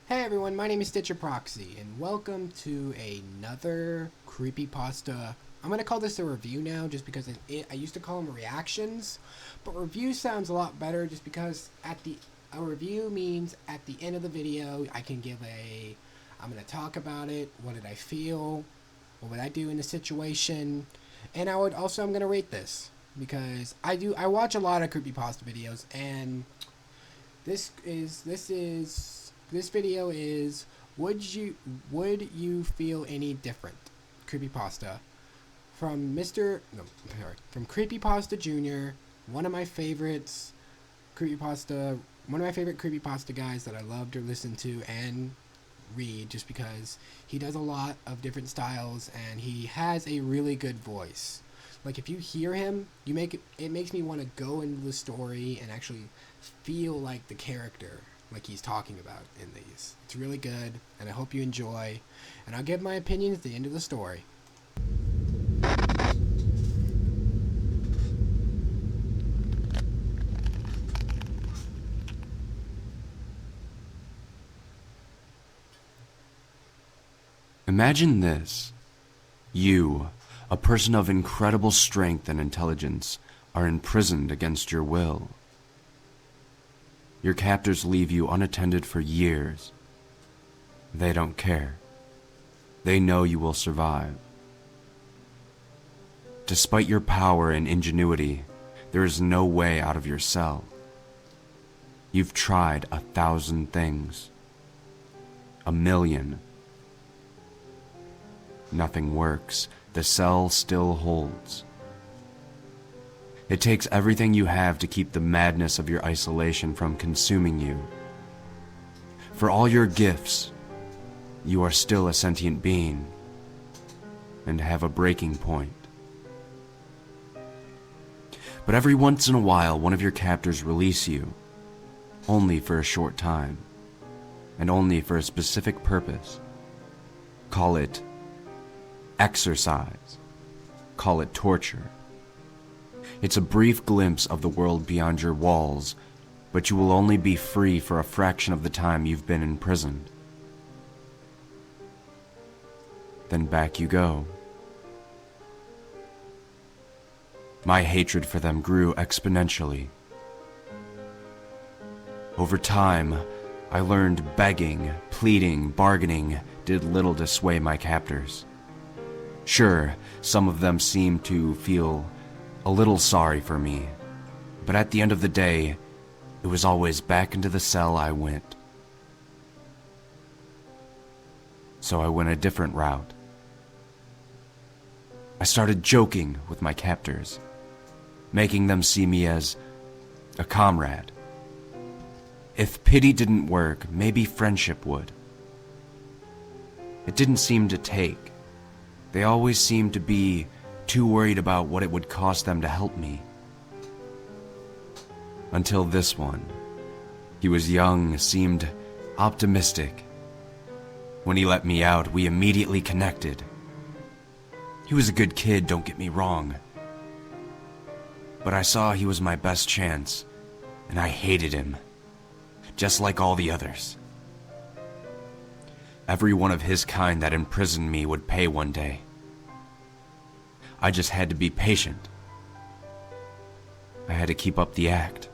Hey everyone, my name is Stitcher Proxy, and welcome to another creepypasta. I'm gonna call this a review now, just because I used to call them reactions, but review sounds a lot better, just because a review means at the end of the video I can give I'm gonna talk about it. What did I feel? What would I do in the situation? And I'm gonna rate this because I watch a lot of creepypasta videos, and this video is would you feel any different? Creepypasta from from Creepypasta Junior, one of my favorites one of my favorite creepypasta guys that I love to listen to and read, just because he does a lot of different styles and he has a really good voice. Like, if you hear him, it makes me want to go into the story and actually feel like the character, like he's talking about in these. It's really good, and I hope you enjoy. And I'll give my opinion at the end of the story. Imagine this. You, a person of incredible strength and intelligence, are imprisoned against your will. Your captors leave you unattended for years. They don't care. They know you will survive. Despite your power and ingenuity, there is no way out of your cell. You've tried 1,000 things. 1,000,000. Nothing works. The cell still holds. It takes everything you have to keep the madness of your isolation from consuming you. For all your gifts, you are still a sentient being and have a breaking point. But every once in a while, one of your captors release you, only for a short time, and only for a specific purpose. Call it exercise. Call it torture. It's a brief glimpse of the world beyond your walls, but you will only be free for a fraction of the time you've been imprisoned. Then back you go. My hatred for them grew exponentially. Over time, I learned begging, pleading, bargaining did little to sway my captors. Sure, some of them seemed to feel a little sorry for me, but at the end of the day, it was always back into the cell I went. So I went a different route. I started joking with my captors, making them see me as a comrade. If pity didn't work, maybe friendship would. It didn't seem to take. They always seemed to be too worried about what it would cost them to help me. Until this one. He was young, seemed optimistic. When he let me out, we immediately connected. He was a good kid, don't get me wrong. But I saw he was my best chance, and I hated him, just like all the others. Every one of his kind that imprisoned me would pay one day. I just had to be patient. I had to keep up the act.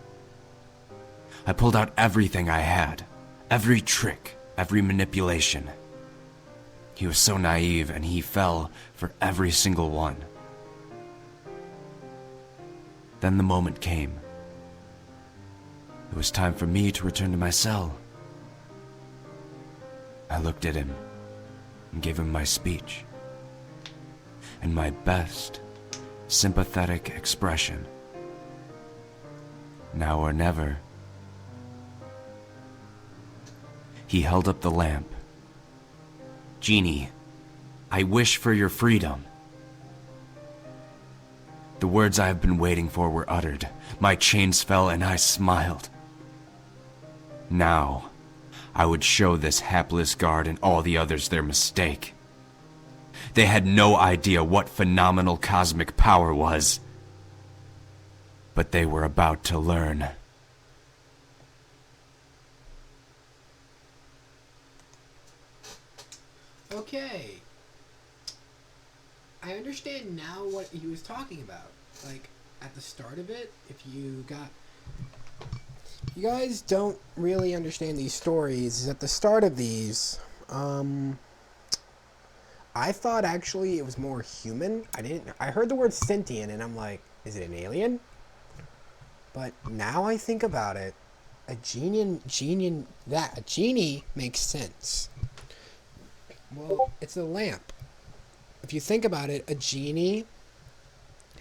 I pulled out everything I had, every trick, every manipulation. He was so naive, and he fell for every single one. Then the moment came. It was time for me to return to my cell. I looked at him and gave him my speech, and my best sympathetic expression. Now or never. He held up the lamp. "Genie, I wish for your freedom." The words I have been waiting for were uttered. My chains fell and I smiled. Now, I would show this hapless guard and all the others their mistake. They had no idea what phenomenal cosmic power was. But they were about to learn. Okay. I understand now what he was talking about. Like, at the start of it, if you got... You guys don't really understand these stories. At the start of these, I thought actually it was more human. I heard the word sentient and I'm like, is it an alien? But now I think about it, a genie makes sense. Well, it's a lamp. If you think about it, a genie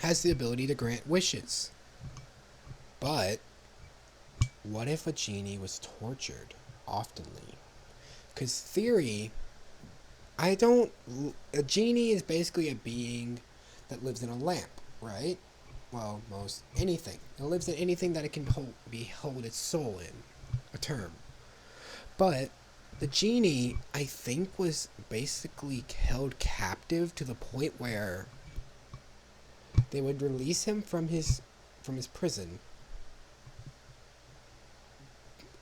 has the ability to grant wishes. But what if a genie was tortured oftenly? Because a genie is basically a being that lives in a lamp, right? Well, most anything. It lives in anything that it can hold its soul in. A term. But the genie, I think, was basically held captive to the point where they would release him from his prison.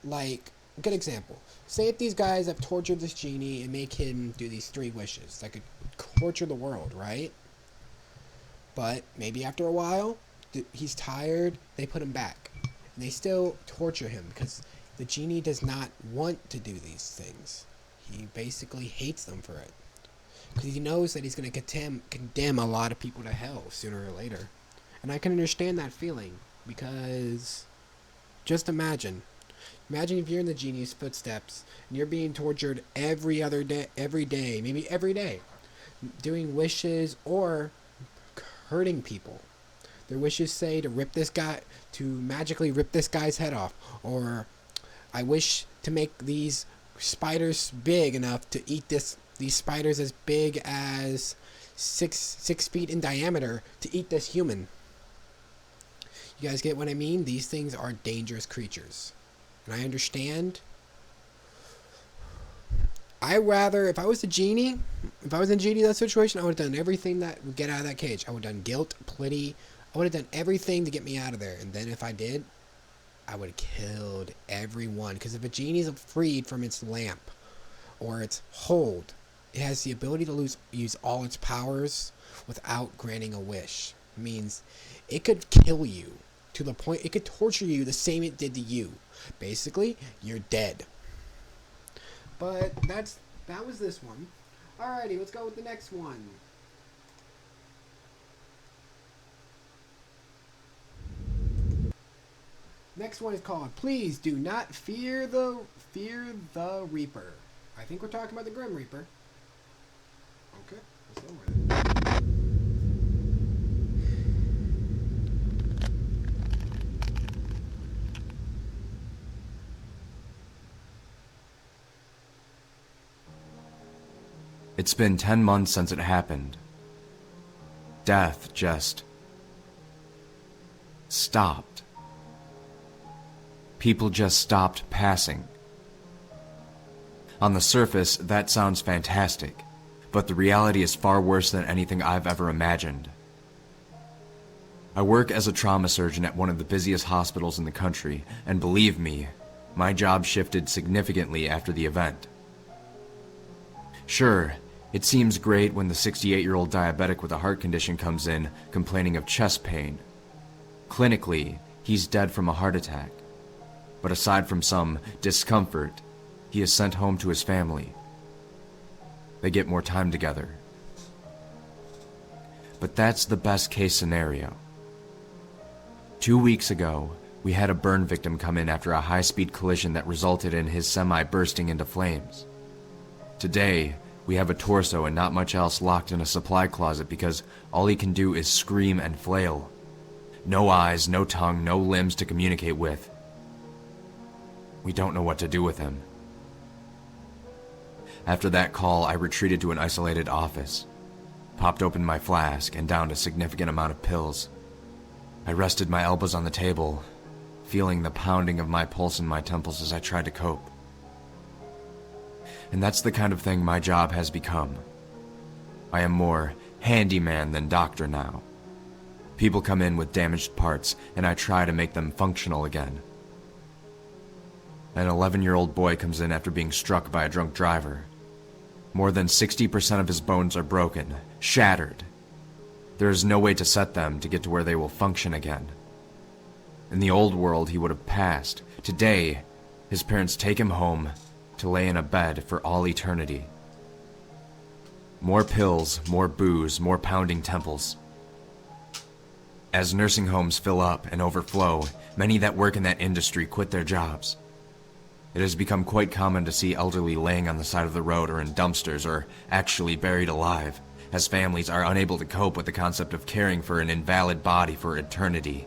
Like, good example. Say if these guys have tortured this genie and make him do these 3 wishes. That could torture the world, right? But maybe after a while, he's tired, they put him back. And they still torture him because the genie does not want to do these things. He basically hates them for it. Because he knows that he's going to condemn a lot of people to hell sooner or later. And I can understand that feeling. Because just imagine if you're in the genie's footsteps and you're being tortured every day, maybe every day, doing wishes or hurting people. Their wishes say to magically rip this guy's head off, or I wish to make these spiders big enough to eat these spiders as big as 6 feet in diameter to eat this human. You guys get what I mean? These things are dangerous creatures. And I understand. If I was in that situation, I would have done everything that would get out of that cage. I would have done guilt, pity. I would have done everything to get me out of there. And then if I did, I would have killed everyone. Because if a genie is freed from its lamp or its hold, it has the ability to use all its powers without granting a wish. It means it could kill you to the point it could torture you the same it did to you. Basically, you're dead. But that was this one. Alrighty, let's go with the next one. Next one is called Please Do Not Fear the Reaper. I think we're talking about the Grim Reaper. Okay, let's go with it. It's been 10 months since it happened. Death just stopped. People just stopped passing. On the surface, that sounds fantastic, but the reality is far worse than anything I've ever imagined. I work as a trauma surgeon at one of the busiest hospitals in the country, and believe me, my job shifted significantly after the event. Sure, it seems great when the 68-year-old diabetic with a heart condition comes in complaining of chest pain. Clinically, he's dead from a heart attack. But aside from some discomfort, he is sent home to his family. They get more time together. But that's the best case scenario. 2 weeks ago, we had a burn victim come in after a high-speed collision that resulted in his semi bursting into flames. Today, we have a torso and not much else locked in a supply closet because all he can do is scream and flail. No eyes, no tongue, no limbs to communicate with. We don't know what to do with him. After that call, I retreated to an isolated office, popped open my flask, and downed a significant amount of pills. I rested my elbows on the table, feeling the pounding of my pulse in my temples as I tried to cope. And that's the kind of thing my job has become. I am more handyman than doctor now. People come in with damaged parts, and I try to make them functional again. An 11-year-old boy comes in after being struck by a drunk driver. More than 60% of his bones are broken, shattered. There is no way to set them to get to where they will function again. In the old world, he would have passed. Today, his parents take him home to lay in a bed for all eternity. More pills, more booze, more pounding temples. As nursing homes fill up and overflow, many that work in that industry quit their jobs. It has become quite common to see elderly laying on the side of the road or in dumpsters or actually buried alive, as families are unable to cope with the concept of caring for an invalid body for eternity.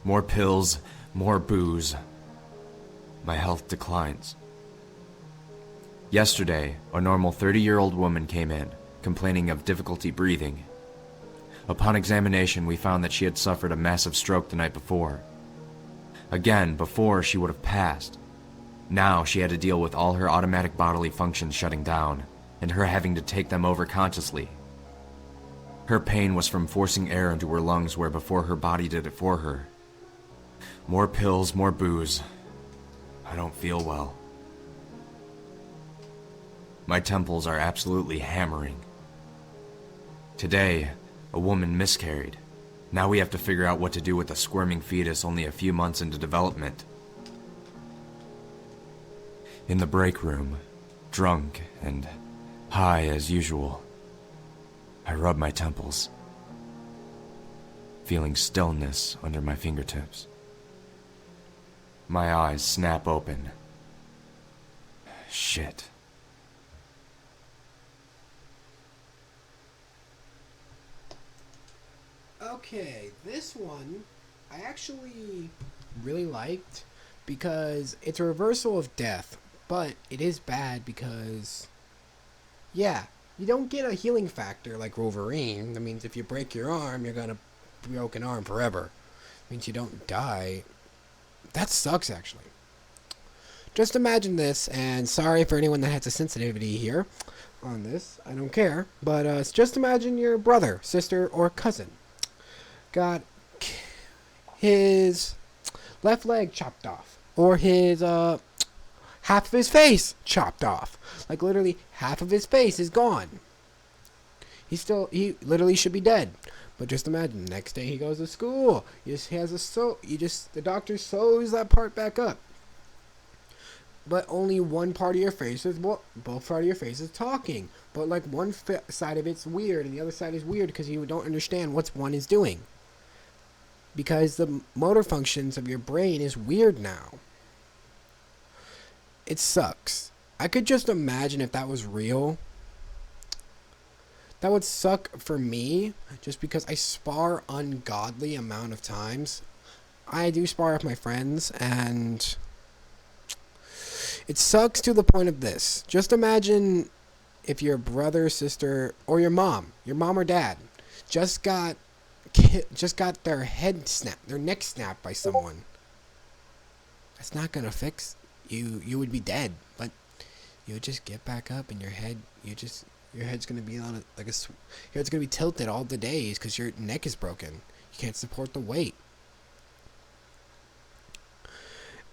More pills, more booze. My health declines. Yesterday, a normal 30-year-old woman came in, complaining of difficulty breathing. Upon examination, we found that she had suffered a massive stroke the night before. Again, before she would have passed. Now she had to deal with all her automatic bodily functions shutting down, and her having to take them over consciously. Her pain was from forcing air into her lungs where before her body did it for her. More pills, more booze. I don't feel well. My temples are absolutely hammering. Today, a woman miscarried. Now we have to figure out what to do with a squirming fetus only a few months into development. In the break room, drunk and high as usual, I rub my temples, feeling stillness under my fingertips. My eyes snap open. Shit. Okay, this one I actually really liked because it's a reversal of death, but it is bad because, yeah, you don't get a healing factor like Wolverine. That means if you break your arm, you're gonna broken arm forever. It means you don't die. That sucks, actually. Just imagine this, and sorry for anyone that has a sensitivity here on this. I don't care, but just imagine your brother, sister, or cousin got his left leg chopped off, or his half of his face chopped off. Like literally half of his face is gone. He literally should be dead. But just imagine, next day he goes to school. The doctor sews that part back up. But only one part of your face is both part of your face is talking. But like one side of it's weird and the other side is weird because you don't understand what one is doing. Because the motor functions of your brain is weird now. It sucks. I could just imagine if that was real. That would suck for me, just because I spar ungodly amount of times. I do spar with my friends, and it sucks to the point of this. Just imagine if your brother, sister, or your mom or dad, just got their neck snapped by someone. That's not gonna fix you. You would be dead, but you would just get back up, and your head's gonna be on your head's gonna be tilted all the days because your neck is broken. You can't support the weight.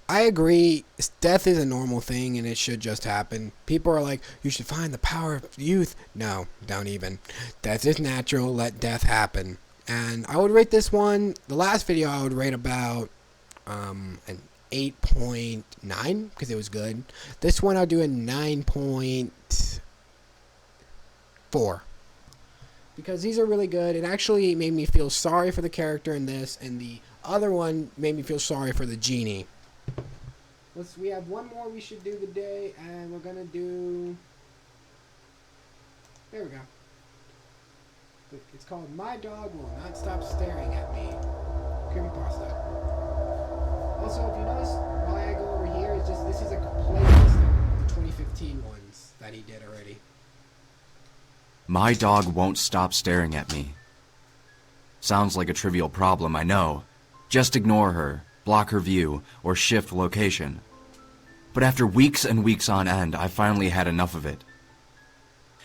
I agree. Death is a normal thing and it should just happen. People are like, you should find the power of youth. No, don't even. Death is natural. Let death happen. And I would rate this one. The last video I would rate about an 8.9 because it was good. This one I'll do a 9.4 because these are really good. It actually made me feel sorry for the character in this, and the other one made me feel sorry for the genie. We have one more we should do today, and we're gonna do. There we go. It's called "My Dog Will Not Stop Staring at Me." Creepypasta. Also, if you notice, why I go over here is just this is a playlist of the 2015 ones that he did already. My dog won't stop staring at me. Sounds like a trivial problem, I know. Just ignore her, block her view, or shift location. But after weeks and weeks on end, I finally had enough of it.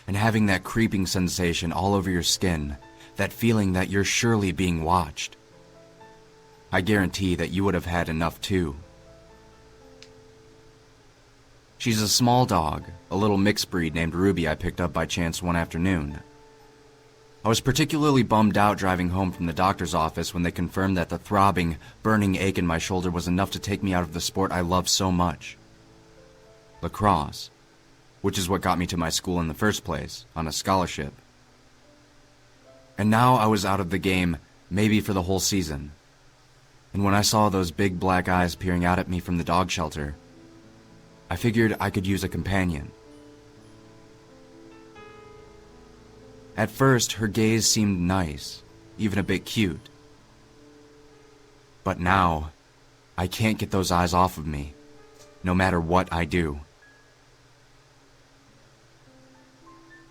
And having that creeping sensation all over your skin, that feeling that you're surely being watched. I guarantee that you would have had enough too. She's a small dog, a little mixed breed named Ruby I picked up by chance one afternoon. I was particularly bummed out driving home from the doctor's office when they confirmed that the throbbing, burning ache in my shoulder was enough to take me out of the sport I love so much. Lacrosse, which is what got me to my school in the first place, on a scholarship. And now I was out of the game, maybe for the whole season. And when I saw those big black eyes peering out at me from the dog shelter, I figured I could use a companion. At first, her gaze seemed nice, even a bit cute. But now, I can't get those eyes off of me, no matter what I do.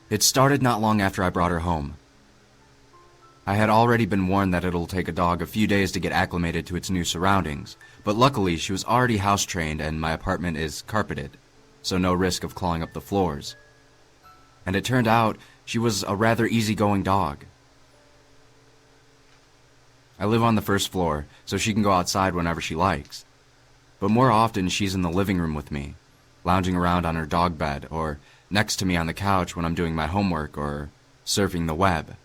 It started not long after I brought her home. I had already been warned that it'll take a dog a few days to get acclimated to its new surroundings, but luckily she was already house-trained and my apartment is carpeted, so no risk of clawing up the floors. And it turned out she was a rather easygoing dog. I live on the first floor, so she can go outside whenever she likes. But more often she's in the living room with me, lounging around on her dog bed, or next to me on the couch when I'm doing my homework or surfing the web.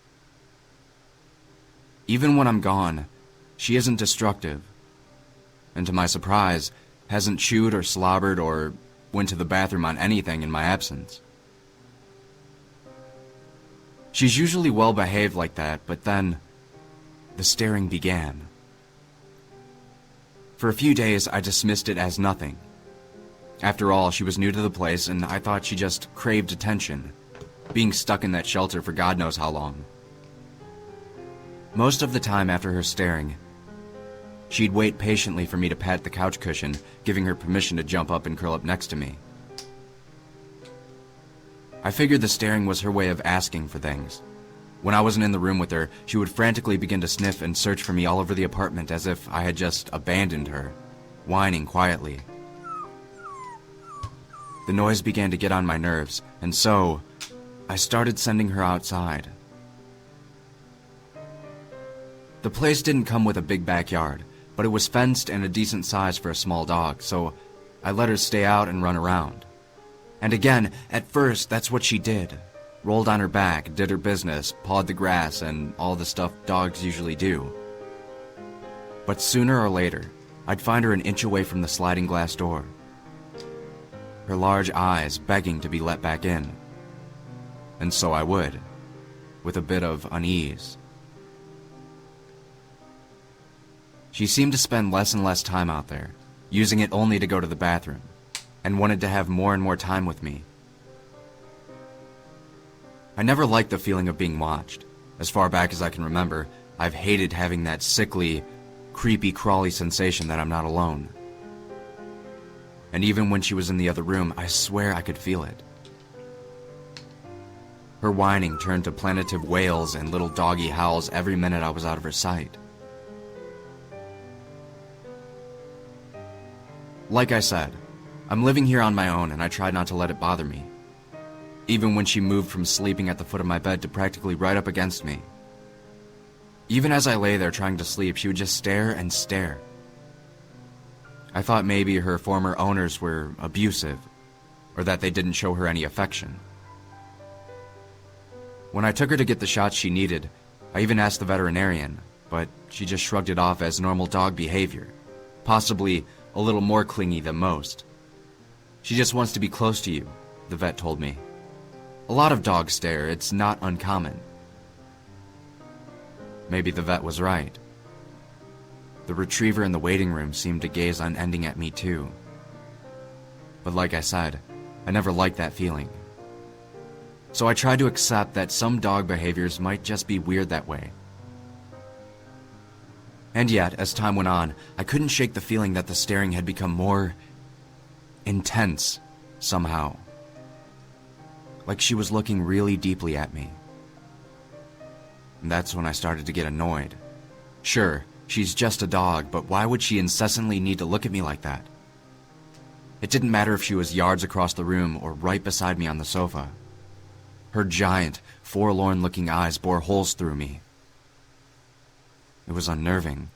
Even when I'm gone, she isn't destructive, and to my surprise, hasn't chewed or slobbered or went to the bathroom on anything in my absence. She's usually well behaved like that, but then the staring began. For a few days, I dismissed it as nothing. After all, she was new to the place, and I thought she just craved attention, being stuck in that shelter for God knows how long. Most of the time after her staring, she'd wait patiently for me to pat the couch cushion, giving her permission to jump up and curl up next to me. I figured the staring was her way of asking for things. When I wasn't in the room with her, she would frantically begin to sniff and search for me all over the apartment as if I had just abandoned her, whining quietly. The noise began to get on my nerves, and so I started sending her outside. The place didn't come with a big backyard, but it was fenced and a decent size for a small dog, so I let her stay out and run around. And again, at first, that's what she did. Rolled on her back, did her business, pawed the grass, and all the stuff dogs usually do. But sooner or later, I'd find her an inch away from the sliding glass door, her large eyes begging to be let back in. And so I would, with a bit of unease. She seemed to spend less and less time out there, using it only to go to the bathroom, and wanted to have more and more time with me. I never liked the feeling of being watched. As far back as I can remember, I've hated having that sickly, creepy, crawly sensation that I'm not alone. And even when she was in the other room, I swear I could feel it. Her whining turned to plaintive wails and little doggy howls every minute I was out of her sight. Like I said, I'm living here on my own and I tried not to let it bother me. Even when she moved from sleeping at the foot of my bed to practically right up against me. Even as I lay there trying to sleep, she would just stare and stare. I thought maybe her former owners were abusive, or that they didn't show her any affection. When I took her to get the shots she needed, I even asked the veterinarian, but she just shrugged it off as normal dog behavior, possibly a little more clingy than most. She just wants to be close to you, the vet told me. A lot of dogs stare, it's not uncommon. Maybe the vet was right. The retriever in the waiting room seemed to gaze unending at me too. But like I said, I never liked that feeling. So I tried to accept that some dog behaviors might just be weird that way. And yet, as time went on, I couldn't shake the feeling that the staring had become more intense, somehow. Like she was looking really deeply at me. And that's when I started to get annoyed. Sure, she's just a dog, but why would she incessantly need to look at me like that? It didn't matter if she was yards across the room or right beside me on the sofa. Her giant, forlorn-looking eyes bore holes through me. It was unnerving.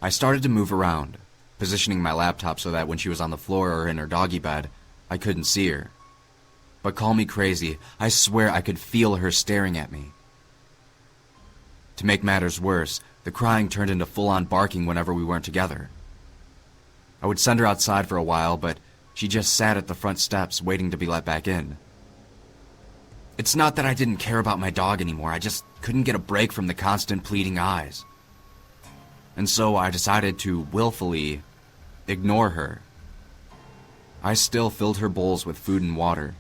I started to move around, positioning my laptop so that when she was on the floor or in her doggy bed, I couldn't see her. But call me crazy, I swear I could feel her staring at me. To make matters worse, the crying turned into full-on barking whenever we weren't together. I would send her outside for a while, but she just sat at the front steps waiting to be let back in. It's not that I didn't care about my dog anymore, I just couldn't get a break from the constant pleading eyes. And so I decided to willfully ignore her. I still filled her bowls with food and water,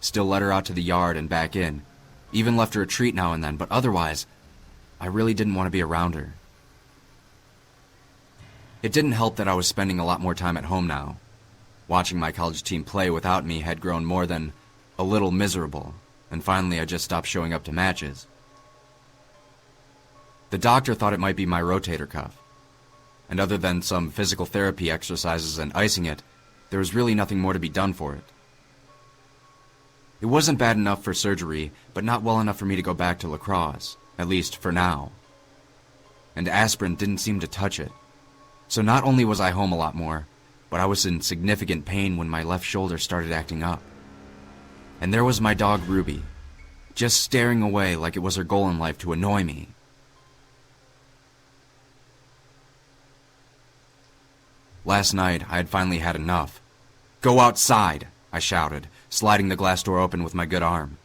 still let her out to the yard and back in, even left her a treat now and then, but otherwise, I really didn't want to be around her. It didn't help that I was spending a lot more time at home now. Watching my college team play without me had grown more than a little miserable, and finally I just stopped showing up to matches. The doctor thought it might be my rotator cuff, and other than some physical therapy exercises and icing it, there was really nothing more to be done for it. It wasn't bad enough for surgery, but not well enough for me to go back to lacrosse, at least for now. And aspirin didn't seem to touch it. So not only was I home a lot more, but I was in significant pain when my left shoulder started acting up. And there was my dog Ruby, just staring away like it was her goal in life to annoy me. Last night, I had finally had enough. "Go outside," I shouted, sliding the glass door open with my good arm.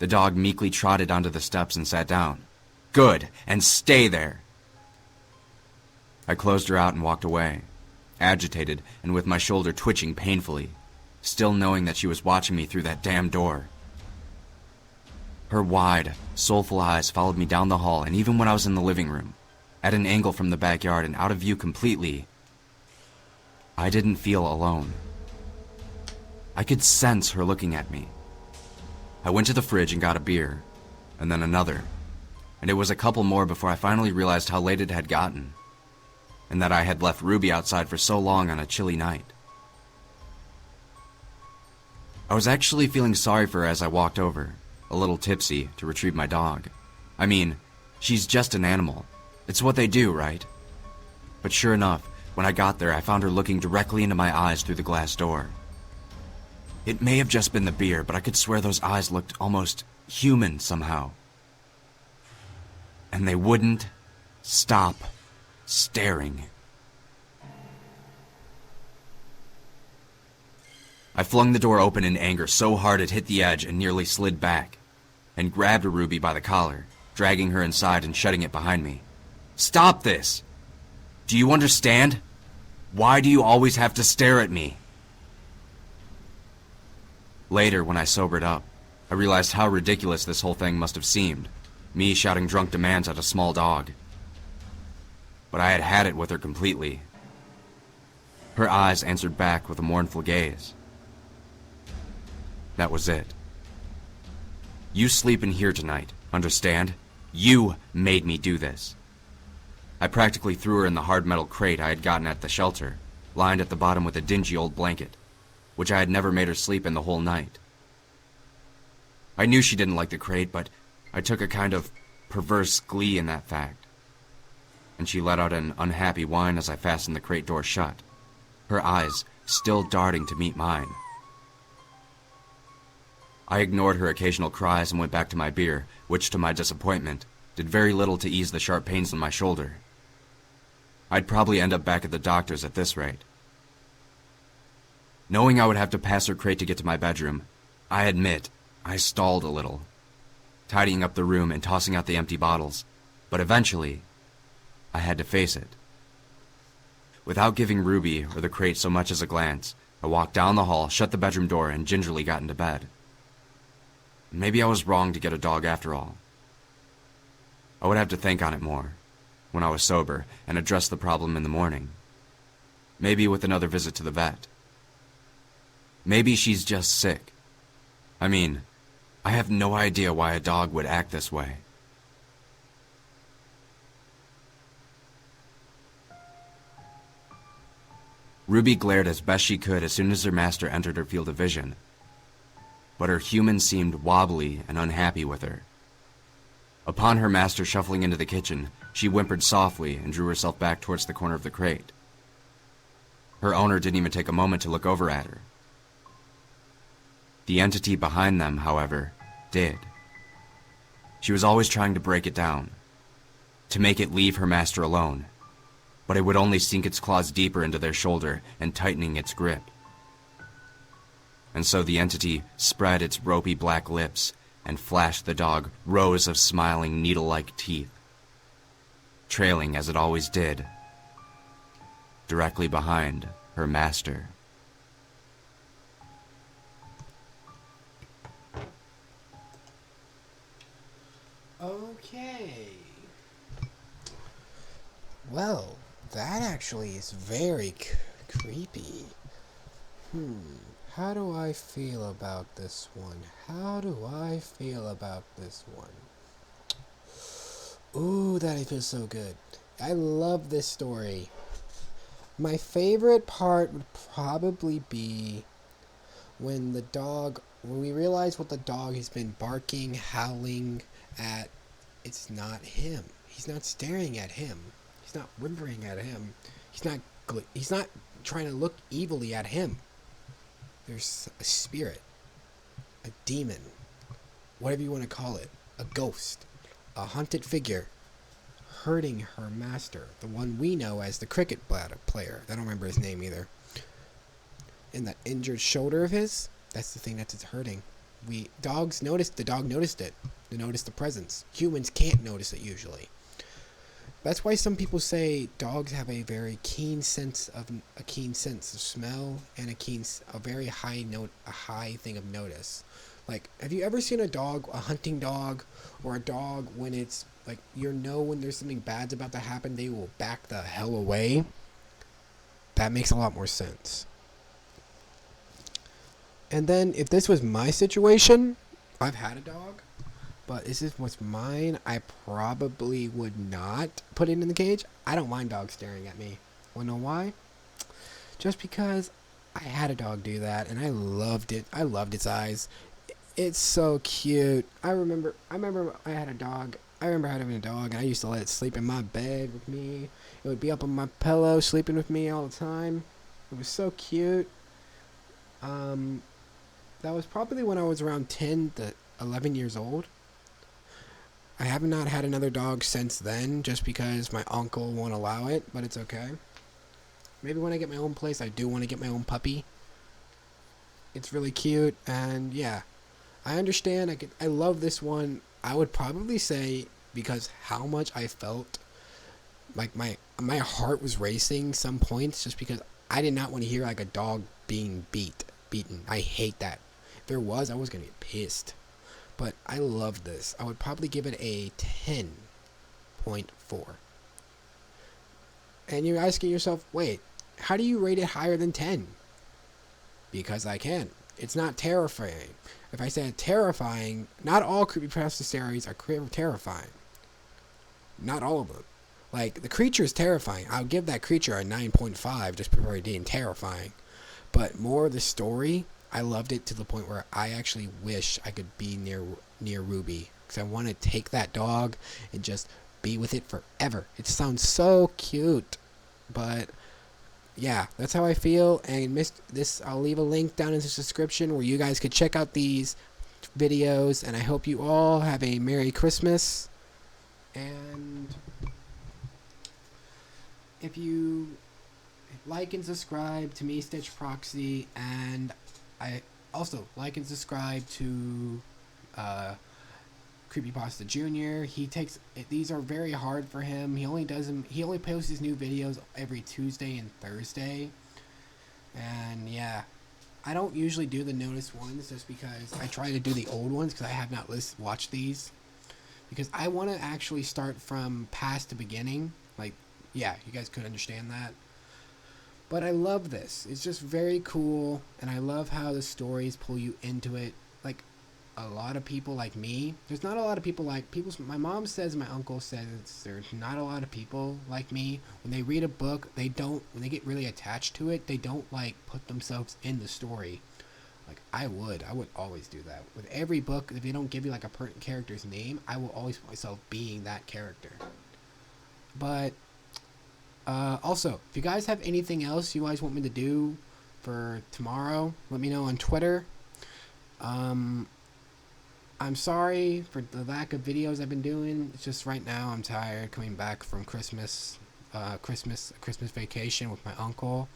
The dog meekly trotted onto the steps and sat down. "Good, and stay there." I closed her out and walked away, agitated and with my shoulder twitching painfully, still knowing that she was watching me through that damn door. Her wide, soulful eyes followed me down the hall, and even when I was in the living room, at an angle from the backyard and out of view completely, I didn't feel alone. I could sense her looking at me. I went to the fridge and got a beer, and then another, and it was a couple more before I finally realized how late it had gotten, and that I had left Ruby outside for so long on a chilly night. I was actually feeling sorry for her as I walked over, a little tipsy, to retrieve my dog. I mean, she's just an animal. It's what they do, right? But sure enough, when I got there, I found her looking directly into my eyes through the glass door. It may have just been the beer, but I could swear those eyes looked almost human somehow. And they wouldn't stop staring. I flung the door open in anger so hard it hit the edge and nearly slid back, and grabbed Ruby by the collar, dragging her inside and shutting it behind me. "Stop this! Do you understand? Why do you always have to stare at me?" Later, when I sobered up, I realized how ridiculous this whole thing must have seemed, me shouting drunk demands at a small dog. But I had had it with her completely. Her eyes answered back with a mournful gaze. That was it. "You sleep in here tonight, understand? You made me do this." I practically threw her in the hard metal crate I had gotten at the shelter, lined at the bottom with a dingy old blanket, which I had never made her sleep in the whole night. I knew she didn't like the crate, but I took a kind of perverse glee in that fact, and she let out an unhappy whine as I fastened the crate door shut, her eyes still darting to meet mine. I ignored her occasional cries and went back to my beer, which, to my disappointment, did very little to ease the sharp pains in my shoulder. I'd probably end up back at the doctor's at this rate. Knowing I would have to pass her crate to get to my bedroom, I admit I stalled a little, tidying up the room and tossing out the empty bottles, but eventually, I had to face it. Without giving Ruby or the crate so much as a glance, I walked down the hall, shut the bedroom door, and gingerly got into bed. Maybe I was wrong to get a dog after all. I would have to think on it more, when I was sober, and address the problem in the morning. Maybe with another visit to the vet. Maybe she's just sick. I mean, I have no idea why a dog would act this way. Ruby glared as best she could as soon as her master entered her field of vision, but her human seemed wobbly and unhappy with her. Upon her master shuffling into the kitchen, she whimpered softly and drew herself back towards the corner of the crate. Her owner didn't even take a moment to look over at her. The entity behind them, however, did. She was always trying to break it down, to make it leave her master alone, but it would only sink its claws deeper into their shoulder and tightening its grip. And so the entity spread its ropey black lips and flashed the dog rows of smiling needle-like teeth, trailing as it always did, directly behind her master. Okay. Well, that actually is very creepy. How do I feel about this one? Ooh, that I feel so good. I love this story. My favorite part would probably be when we realize what the dog has been barking, howling at. It's not him. He's not staring at him. He's not whimpering at him. He's not trying to look evilly at him. There's a spirit, a demon, whatever you want to call it, a ghost, a haunted figure, hurting her master, the one we know as the cricket player. I don't remember his name either. And that injured shoulder of his, that's the thing that's hurting. The dog noticed it. They noticed the presence. Humans can't notice it usually. That's why some people say dogs have a very keen sense of smell and a very high thing of notice. Like, have you ever seen a hunting dog, or a dog when it's like, when there's something bad's about to happen, they will back the hell away? That makes a lot more sense. And then if this was my situation, I've had a dog, but this is what's mine, I probably would not put it in the cage. I don't mind dogs staring at me. Wanna know why? Just because I had a dog do that, and I loved it. I loved its eyes. It's so cute. I remember I had a dog. I remember having a dog, and I used to let it sleep in my bed with me. It would be up on my pillow, sleeping with me all the time. It was so cute. That was probably when I was around 10 to 11 years old. I have not had another dog since then, just because my uncle won't allow it, but it's okay. Maybe when I get my own place, I do want to get my own puppy. It's really cute, and yeah, I understand. I love this one. I would probably say, because how much I felt like my heart was racing some points, just because I did not want to hear like a dog being beaten. I hate that. If there was, I was gonna get pissed. But I love this. I would probably give it a 10.4. And you're asking yourself, wait, how do you rate it higher than 10? Because I can. It's not terrifying. If I say terrifying, not all creepypasta stories are terrifying. Not all of them. Like, the creature is terrifying. I'll give that creature a 9.5 just before it being terrifying. But more of the story, I loved it to the point where I actually wish I could be near Ruby, because I want to take that dog and just be with it forever. It sounds so cute, but yeah, that's how I feel. And I'll leave a link down in the description where you guys could check out these videos. And I hope you all have a Merry Christmas. And if you like and subscribe to me, Stitch Proxy, and I also like and subscribe to Creepypasta Junior. These are very hard for him. He only posts his new videos every Tuesday and Thursday. And yeah, I don't usually do the notice ones just because I try to do the old ones because I have not watched these. Because I want to actually start from past to beginning. Like, yeah, you guys could understand that. But I love this. It's just very cool, and I love how the stories pull you into it. Like, a lot of people like me, there's not a lot of people like my mom says, my uncle says, there's not a lot of people like me. When they read a book, when they get really attached to it, they don't like put themselves in the story. Like, I would always do that. With every book, if they don't give you like a character's name, I will always put myself being that character. But also, if you guys have anything else you guys want me to do for tomorrow, let me know on Twitter. I'm sorry for the lack of videos I've been doing. It's just right now I'm tired coming back from Christmas vacation with my uncle.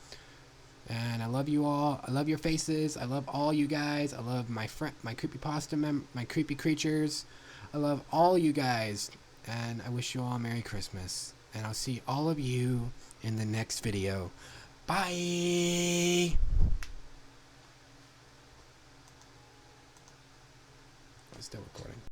And I love you all. I love your faces. I love all you guys. I love my creepypasta my creepy creatures. I love all you guys. And I wish you all a Merry Christmas. And I'll see all of you in the next video. Bye! I'm still recording.